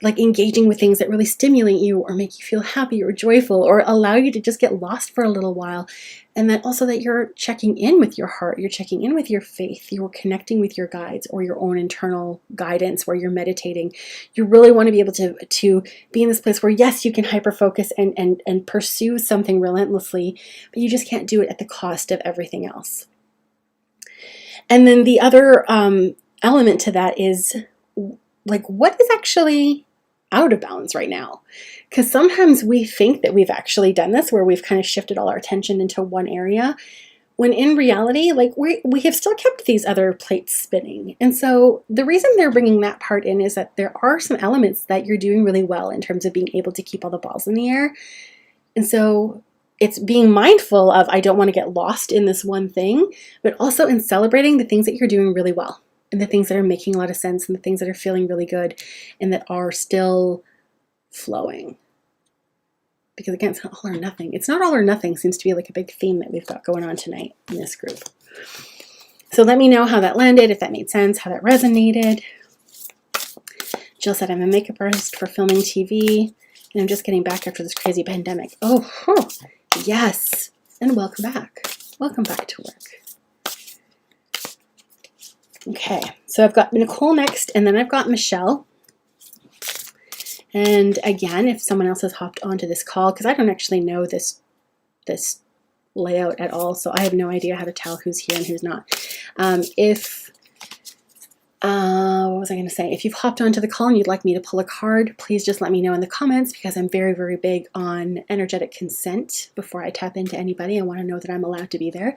like engaging with things that really stimulate you or make you feel happy or joyful or allow you to just get lost for a little while. And then also that you're checking in with your heart, you're checking in with your faith, you're connecting with your guides or your own internal guidance where you're meditating. You really want to be able to be in this place where, yes, you can hyper-focus and pursue something relentlessly, but you just can't do it at the cost of everything else. And then the other element to that is, like, what is actually out of balance right now? Because sometimes we think that we've actually done this, where we've kind of shifted all our attention into one area, when in reality, like we have still kept these other plates spinning. And so the reason they're bringing that part in is that there are some elements that you're doing really well in terms of being able to keep all the balls in the air. And so it's being mindful of, I don't want to get lost in this one thing, but also in celebrating the things that you're doing really well and the things that are making a lot of sense and the things that are feeling really good and that are still flowing. Because again, it's not all or nothing. It's not all or nothing seems to be like a big theme that we've got going on tonight in this group. So let me know how that landed, if that made sense, how that resonated. Jill said, I'm a makeup artist for filming TV, and I'm just getting back after this crazy pandemic. Oh, yes. And welcome back. Welcome back to work. Okay, so I've got Nicole next, and then I've got Michelle. And again, if someone else has hopped onto this call, because I don't actually know this layout at all, so I have no idea how to tell who's here and who's not. What was I going to say? If you've hopped onto the call and you'd like me to pull a card, please just let me know in the comments, because I'm very, very big on energetic consent before I tap into anybody. I want to know that I'm allowed to be there.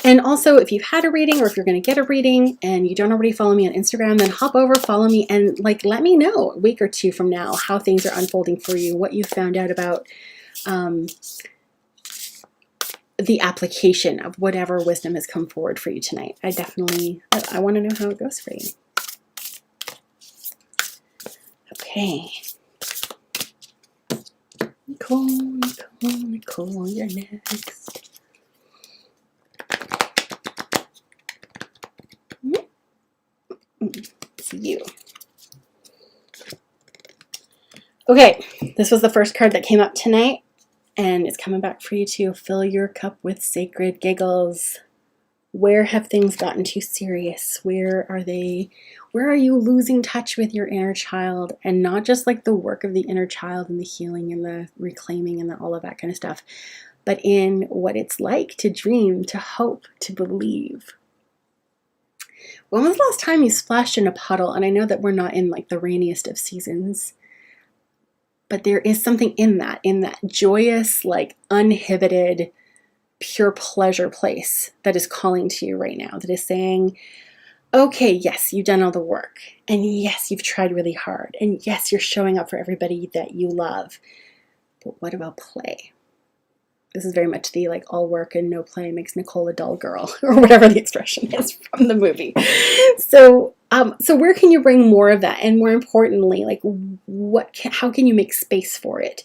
And also, if you've had a reading or if you're going to get a reading and you don't already follow me on Instagram, then hop over, follow me, and like let me know a week or two from now how things are unfolding for you, what you found out about the application of whatever wisdom has come forward for you tonight. I want to know how it goes for you. Okay. Nicole, you're next. It's you. Okay, this was the first card that came up tonight, and it's coming back for you to fill your cup with sacred giggles. Where have things gotten too serious? Where are you losing touch with your inner child? And not just like the work of the inner child and the healing and the reclaiming and all of that kind of stuff, but in what it's like to dream, to hope, to believe. When was the last time you splashed in a puddle? And I know that we're not in like the rainiest of seasons, but there is something in that joyous, like uninhibited, pure pleasure place that is calling to you right now, that is saying, okay, yes, you've done all the work, and yes, you've tried really hard, and yes, you're showing up for everybody that you love, but what about play? This is very much the like all work and no play makes Nicole a dull girl, or whatever the expression is from the movie. So where can you bring more of that? And more importantly, like how can you make space for it?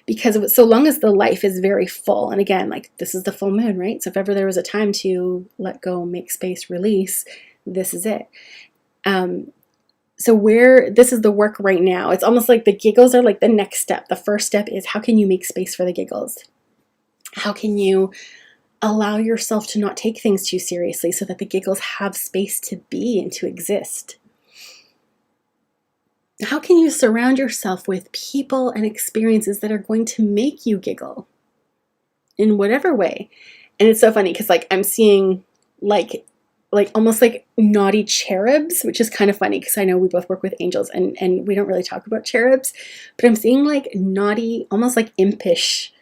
Because so long as the life is very full, and again, like this is the full moon, right? So if ever there was a time to let go, make space, release, this is it. So this is the work right now. It's almost like the giggles are like the next step. The first step is, how can you make space for the giggles? How can you allow yourself to not take things too seriously so that the giggles have space to be and to exist? How can you surround yourself with people and experiences that are going to make you giggle in whatever way? And it's so funny because like I'm seeing like almost like naughty cherubs, which is kind of funny because I know we both work with angels and we don't really talk about cherubs, but I'm seeing like naughty, almost like impish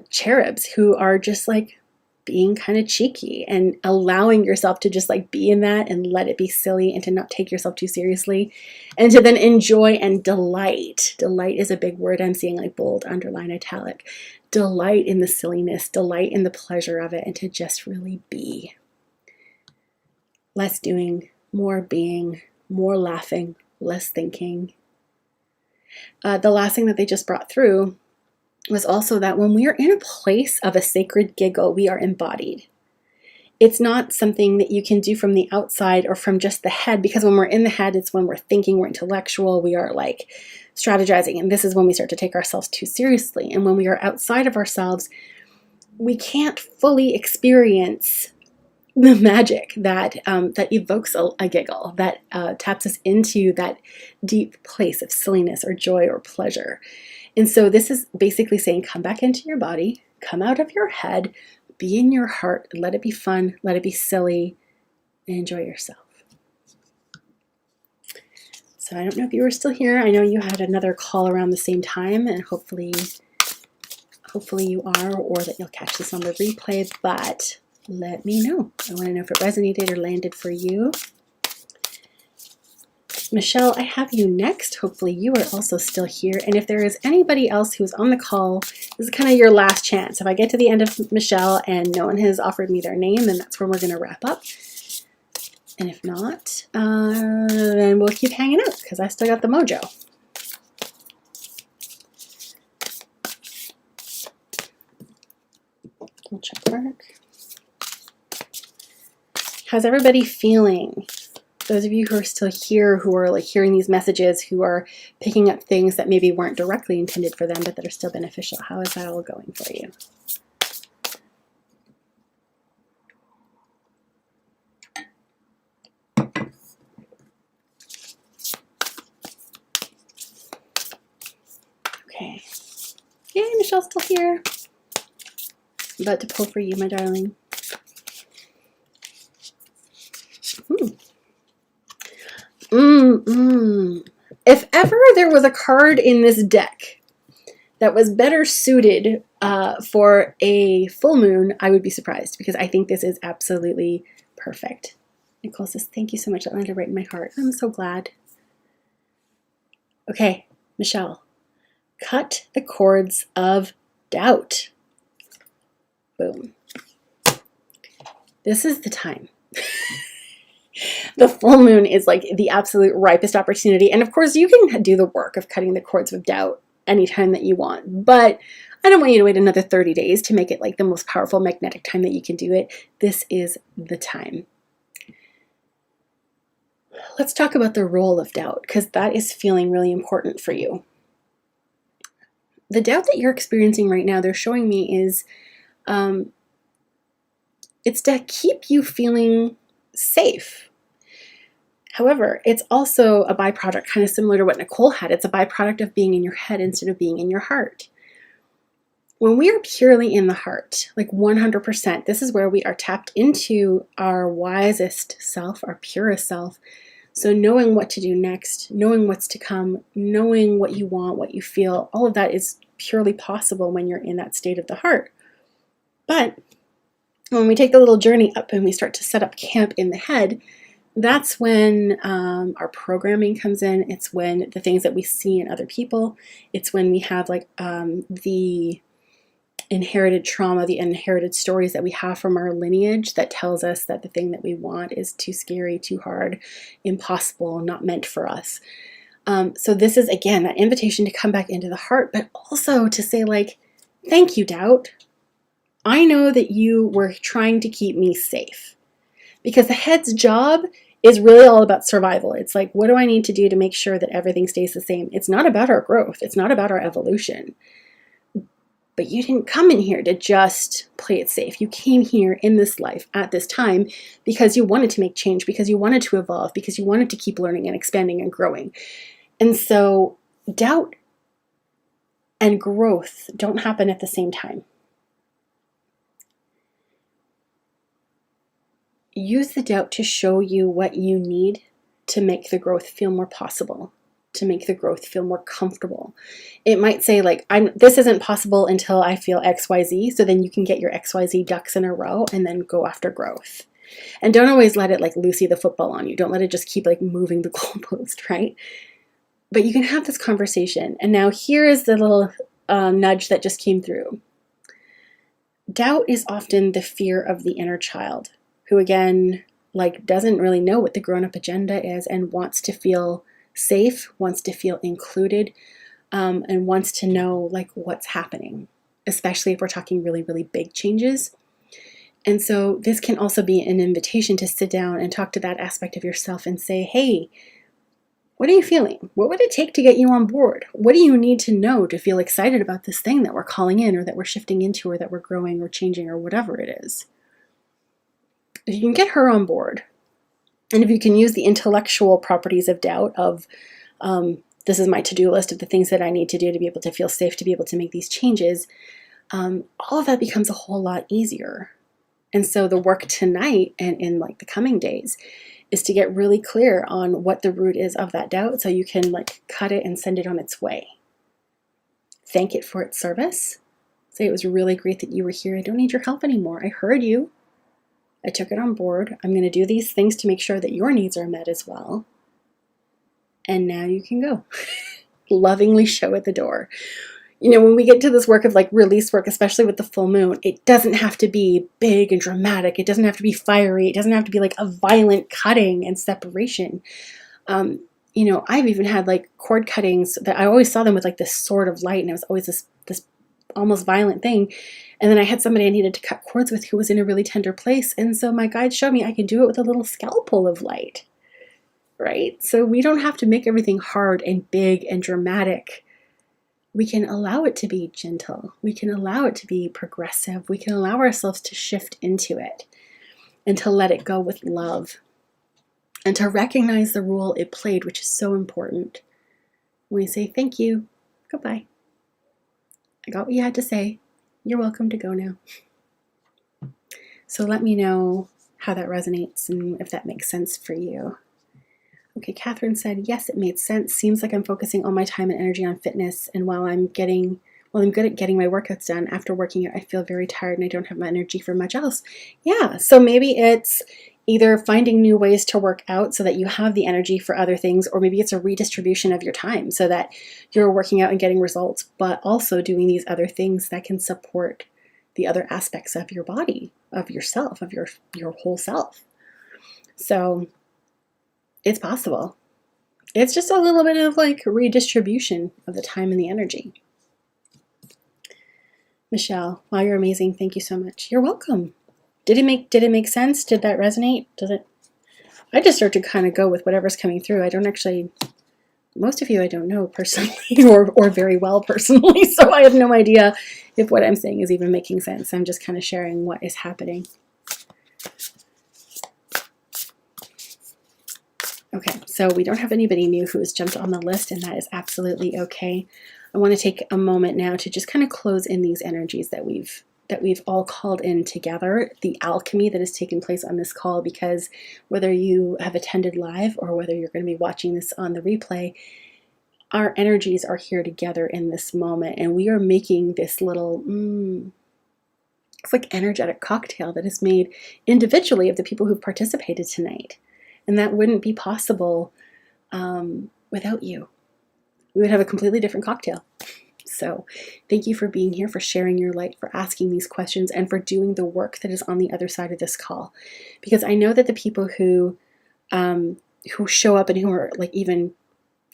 cherubs who are just like being kind of cheeky and allowing yourself to just like be in that and let it be silly and to not take yourself too seriously and to then enjoy and delight. Delight is a big word I'm seeing, like bold, underline, italic. Delight in the silliness, delight in the pleasure of it, and to just really be. less doing, more being, more laughing, less thinking. The last thing that they just brought through was also that when we are in a place of a sacred giggle, we are embodied. It's not something that you can do from the outside or from just the head, because when we're in the head, it's when we're thinking, we're intellectual, we are like strategizing, and this is when we start to take ourselves too seriously. And when we are outside of ourselves, we can't fully experience the magic that that evokes a giggle, that taps us into that deep place of silliness or joy or pleasure. And so this is basically saying, come back into your body, come out of your head, be in your heart, let it be fun, let it be silly, and enjoy yourself. So I don't know if you were still here. I know you had another call around the same time, and hopefully you are, or that you'll catch this on the replay, but let me know. I want to know if it resonated or landed for you. Michelle, I have you next. Hopefully you are also still here. And if there is anybody else who's on the call, this is kind of your last chance. If I get to the end of Michelle and no one has offered me their name, then that's where we're going to wrap up. And if not, then we'll keep hanging out because I still got the mojo. Check mark. How's everybody feeling? Those of you who are still here, who are like hearing these messages, who are picking up things that maybe weren't directly intended for them, but that are still beneficial. How is that all going for you? Okay. Yay, Michelle's still here. I'm about to pull for you, my darling. If ever there was a card in this deck that was better suited for a full moon, I would be surprised, because I think this is absolutely perfect. Nicole says, thank you so much. That landed right in my heart. I'm so glad. Okay, Michelle, cut the cords of doubt. Boom. This is the time. The full moon is like the absolute ripest opportunity. And of course, you can do the work of cutting the cords of doubt anytime that you want. But I don't want you to wait another 30 days to make it like the most powerful magnetic time that you can do it. This is the time. Let's talk about the role of doubt, because that is feeling really important for you. The doubt that you're experiencing right now, they're showing me, is it's to keep you feeling safe. However, it's also a byproduct, kind of similar to what Nicole had. It's a byproduct of being in your head instead of being in your heart. When we are purely in the heart, like 100%, this is where we are tapped into our wisest self, our purest self. So knowing what to do next, knowing what's to come, knowing what you want, what you feel, all of that is purely possible when you're in that state of the heart. But when we take the little journey up and we start to set up camp in the head, that's when our programming comes in. It's when the things that we see in other people, it's when we have like the inherited trauma, the inherited stories that we have from our lineage that tells us that the thing that we want is too scary, too hard, impossible, not meant for us. So this is, again, that invitation to come back into the heart, but also to say, like, thank you, doubt. I know that you were trying to keep me safe. Because the head's job is really all about survival. It's like, what do I need to do to make sure that everything stays the same? It's not about our growth. It's not about our evolution. But you didn't come in here to just play it safe. You came here in this life at this time because you wanted to make change, because you wanted to evolve, because you wanted to keep learning and expanding and growing. And so doubt and growth don't happen at the same time. Use the doubt to show you what you need to make the growth feel more possible, to make the growth feel more comfortable. It might say, like, this isn't possible until I feel XYZ, so then you can get your XYZ ducks in a row and then go after growth. And don't always let it like Lucy the football on you. Don't let it just keep like moving the goalpost, right? But you can have this conversation. And now here is the little nudge that just came through. Doubt is often the fear of the inner child, who, again, like doesn't really know what the grown-up agenda is and wants to feel safe, wants to feel included, and wants to know like what's happening, especially if we're talking really, really big changes. And so this can also be an invitation to sit down and talk to that aspect of yourself and say, hey, what are you feeling? What would it take to get you on board? What do you need to know to feel excited about this thing that we're calling in, or that we're shifting into, or that we're growing or changing, or whatever it is? If you can get her on board, and if you can use the intellectual properties of doubt of, this is my to-do list of the things that I need to do to be able to feel safe, to be able to make these changes, all of that becomes a whole lot easier. And so the work tonight and in like the coming days is to get really clear on what the root is of that doubt, so you can like cut it and send it on its way. Thank it for its service. Say, it was really great that you were here. I don't need your help anymore. I heard you. I took it on board. I'm going to do these things to make sure that your needs are met as well. And now you can go. Lovingly show at the door. You know, when we get to this work of like release work, especially with the full moon, it doesn't have to be big and dramatic. It doesn't have to be fiery. It doesn't have to be like a violent cutting and separation. You know, I've even had like cord cuttings that I always saw them with like this sword of light, and it was always this almost violent thing. And then I had somebody I needed to cut cords with who was in a really tender place. And so my guide showed me I can do it with a little scalpel of light, right? So we don't have to make everything hard and big and dramatic. We can allow it to be gentle. We can allow it to be progressive. We can allow ourselves to shift into it and to let it go with love and to recognize the role it played, which is so important. When we say thank you, goodbye. I got what you had to say. You're welcome to go now. So let me know how that resonates and if that makes sense for you. Okay, Catherine said, yes, it made sense. Seems like I'm focusing all my time and energy on fitness, and while I'm good at getting my workouts done, after working out, I feel very tired and I don't have my energy for much else. Yeah, so maybe it's either finding new ways to work out so that you have the energy for other things, or maybe it's a redistribution of your time so that you're working out and getting results, but also doing these other things that can support the other aspects of your body, of yourself, of your whole self. So it's possible. It's just a little bit of like redistribution of the time and the energy. Michelle, wow, you're amazing. Thank you so much. You're welcome. Did it make sense? Did that resonate? Does it? I just start to kind of go with whatever's coming through. I don't actually, most of you I don't know personally or very well personally, so I have no idea if what I'm saying is even making sense. I'm just kind of sharing what is happening. Okay, so we don't have anybody new who has jumped on the list, and that is absolutely okay. I want to take a moment now to just kind of close in these energies that we've all called in together, the alchemy that has taken place on this call, because whether you have attended live or whether you're going to be watching this on the replay, our energies are here together in this moment, and we are making this little, it's like energetic cocktail that is made individually of the people who've participated tonight. And that wouldn't be possible without you. We would have a completely different cocktail. So thank you for being here, for sharing your light, for asking these questions, and for doing the work that is on the other side of this call. Because I know that the people who show up and who are like even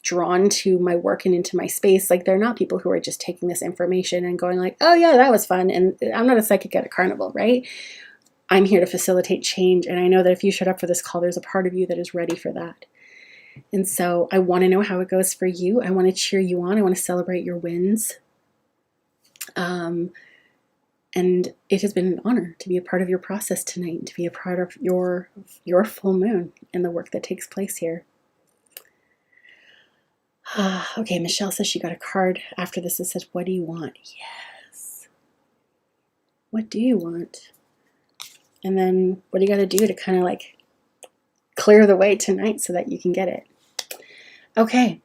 drawn to my work and into my space, like they're not people who are just taking this information and going like, oh yeah, that was fun. And I'm not a psychic at a carnival, right? I'm here to facilitate change, and I know that if you showed up for this call, there's a part of you that is ready for that. And so I want to know how it goes for you. I want to cheer you on. I want to celebrate your wins. And it has been an honor to be a part of your process tonight, to be a part of your full moon and the work that takes place here. Okay, Michelle says she got a card after this that says, what do you want? Yes. What do you want? And then what do you got to do to kind of like clear the way tonight so that you can get it? Okay.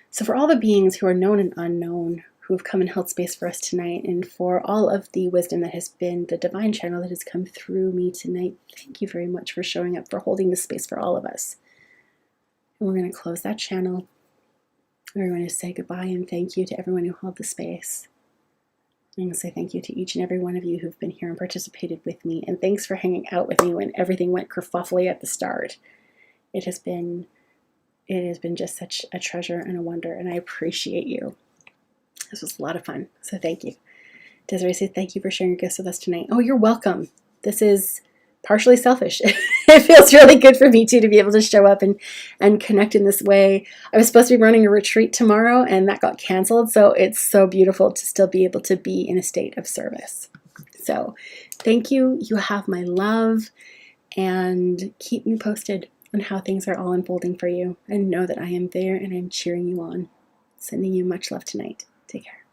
So for all the beings who are known and unknown who have come and held space for us tonight, and for all of the wisdom that has been the divine channel that has come through me tonight, thank you very much for showing up, for holding the space for all of us. And we're going to close that channel. We're going to say goodbye and thank you to everyone who held the space. I'm going to say thank you to each and every one of you who've been here and participated with me. And thanks for hanging out with me when everything went kerfuffly at the start. It has been just such a treasure and a wonder, and I appreciate you. This was a lot of fun, so thank you. Desiree says, thank you for sharing your gifts with us tonight. Oh, you're welcome. This is partially selfish. It feels really good for me too to be able to show up and connect in this way. I was supposed to be running a retreat tomorrow and that got canceled, so it's so beautiful to still be able to be in a state of service. So thank you. You have my love, and keep me posted on how things are all unfolding for you, and know that I am there and I'm cheering you on. Sending you much love tonight. Take care.